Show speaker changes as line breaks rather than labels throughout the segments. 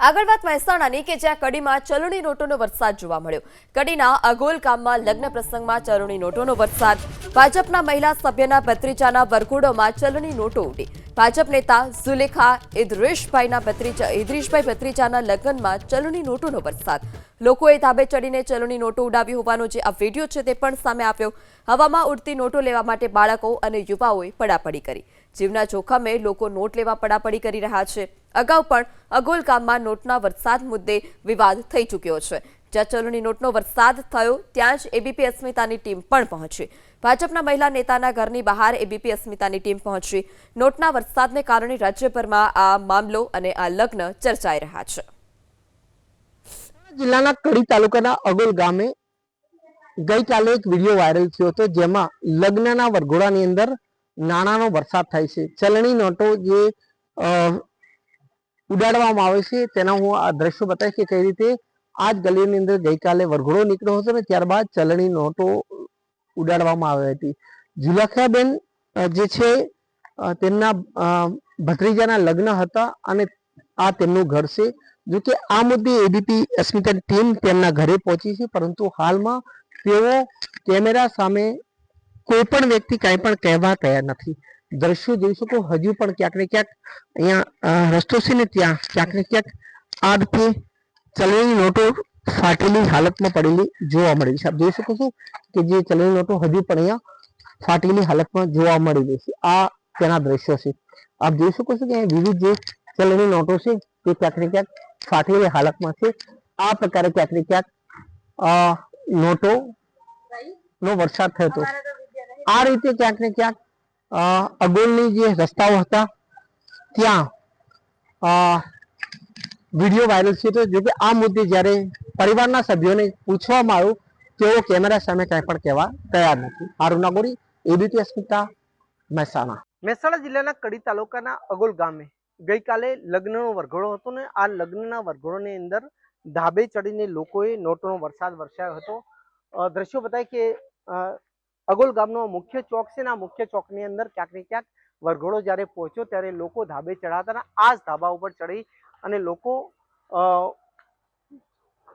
આગળ વાત મહેસાણાની કે જ્યાં કડીમાં ચલણી નોટોનો વરસાદ જોવા મળ્યો। કડીના અગોલ ગામમાં લગ્ન પ્રસંગમાં ચલણી નોટોનો વરસાદ। ભાજપના મહિલા સભ્યના ભત્રીજાના વરઘોડોમાં ચલણી નોટો ઉડી। ભાજપ નેતા ઝુલેખા ઇદ્રીશભાઈ ભત્રીજાના લગ્નમાં ચલણી નોટોનો વરસાદ। લોકોએ ધાબે ચડીને ચલણી નોટો ઉડાવી હોવાનો જે આ વિડીયો છે તે પણ સામે આવ્યો। હવામાં ઉડતી નોટો લેવા માટે બાળકો અને યુવાઓએ પડાપડી કરી। જીવના જોખમે લોકો નોટ લેવા પડાપડી કરી રહ્યા છે। અગાઉ પણ અગોલ ગામમાં નોટના વરસાદ મુદ્દે વિવાદ થઈ ચૂક્યો છે। જ્યાં ચલણી નોટનો વરસાદ થયો ત્યાં જ એબીપી અસ્મિતાની ટીમ પણ પહોંચી। ભાજપના મહિલા નેતાના ઘરની બહાર એબીપી અસ્મિતાની ટીમ પહોંચી। નોટના વરસાદને કારણે રાજ્યભરમાં આ મામલો અને આ લગ્ન ચર્ચાઈ રહ્યા છે।
જિલ્લાના કડી તાલુકાના અગોલ ગામે ગઈકાલે એક વિડીયો વાયરલ થયો હતો, જેમાં લગ્નના વરઘોડાની અંદર નાણાંનો વરસાદ થાય છે। ચલણી નોટો જે ઉડાડવામાં આવે છે તેના હું આ દ્રશ્યો બતાવીશ કે કઈ રીતે આ જ ગલીની અંદર ગઈકાલે વરઘોડો નીકળ્યો હતો ને ત્યારબાદ ચલણી નોટો ઉડાડવામાં આવી હતી। ઝુલેખાબેન જે છે તેમના ભત્રીજાના લગ્ન હતા અને આ તેમનું ઘર છે। જો કે આ મુદ્દે એબીપી અસ્મિતાની ટીમ તેમના ઘરે પહોંચી છે, પરંતુ હાલમાં તેઓ કેમેરા સામે કોઈ પણ વ્યક્તિ કાંઈ પણ કહેવા તૈયાર નથી। દ્રશ્યો જોઈ શકો, હજુ પણ ક્યાંક ને ક્યાંક અહીંયા રસ્તો છે ને ત્યાં ક્યાંક ને ક્યાંક આ રીતે ચલણી નોટો ફાટેલી હાલતમાં પડેલી જોવા મળી છે। આપ જોઈ શકો છો કે જે ચલણી નોટો હજુ પણ અહીંયા ફાટેલી હાલતમાં જોવા મળી રહી છે। આ તેના દ્રશ્યો છે। આપ જોઈ શકો છો કે વિવિધ જે ચલણી નોટો છે તે ક્યાંક ને ક્યાંક ફાટેલી હાલતમાં છે। આ પ્રકારે ક્યાંક ને ક્યાંક નોટો નો વરસાદ થયો હતો। આ રીતે ક્યાંક ને ક્યાંક અગોલની જે રસ્તાઓ હતા ત્યાં વિડીયો વાયરલ થયો હતો। જો કે આ મુદ્દે જ્યારે પરિવારના સભ્યોને પૂછવામાં આવ્યું તેઓ કેમેરા સામે કાંઈ પણ કહેવા તૈયાર નથી। હારૂન નાગોરી, એબીપી અસ્મિતા, મહેસાણા। મહેસાણા જિલ્લાના કડી તાલુકાના અગોલ ગામે ગઈકાલે લગ્નનો વરઘોડો હતો ને આ લગ્નના વરઘોડાની અંદર ધાબે ચડીને લોકોએ નોટોનો વરસાદ વરસાવ્યો હતો। દ્રશ્યો બતાવે કે અગોલ ગામનો મુખ્ય ચોક છે ને આ મુખ્ય ચોકની અંદર ક્યાંક ને ક્યાંક વરઘોડો જ્યારે પહોંચ્યો ત્યારે લોકો ધાબે ચડાતા અને આ જ ધાબા ઉપર ચડી અને લોકો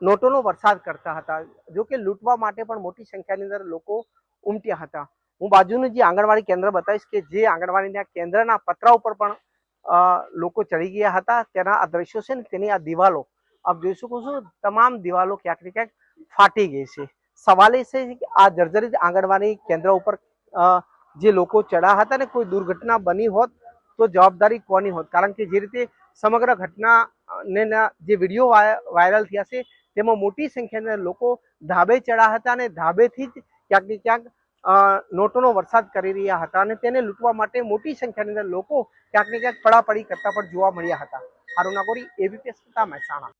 નોટોનો વરસાદ કરતા હતા। જો કે લૂંટવા માટે પણ મોટી સંખ્યાની અંદર લોકો ઉમટ્યા હતા। હું બાજુનું જે આંગણવાડી કેન્દ્ર બતાવીશ કે જે આંગણવાડીના કેન્દ્રના પતરા ઉપર પણ લોકો ચડી ગયા હતા। તેના આ દ્રશ્યો છે ને તેની આ દિવાલો આપ જોઈ શકો છો, તમામ દિવાલો ક્યાંક ને ક્યાંક ફાટી ગઈ છે। સવાલ એ છે કે આ જર્જરિત આંગણવાડી કેન્દ્ર ઉપર જે લોકો ચડ્યા હતા ને કોઈ દુર્ઘટના બની હોત તો જવાબદારી કોની હોત? કારણ કે જે રીતે સમગ્ર ઘટના ને જે વિડીયો વાયરલ થયા છે તેમાં મોટી સંખ્યાના લોકો ધાબે ચડ્યા હતા અને ધાબેથી જ ક્યાંક ને ક્યાંક નોટોનો વરસાદ કરી રહ્યા હતા અને તેને લૂંટવા માટે મોટી સંખ્યાની અંદર લોકો ક્યાંક ને ક્યાંક પડાપડી કરતા પણ જોવા મળ્યા હતા। હારૂન નાગોરી, એબીપી અસ્મિતા, મહેસાણા।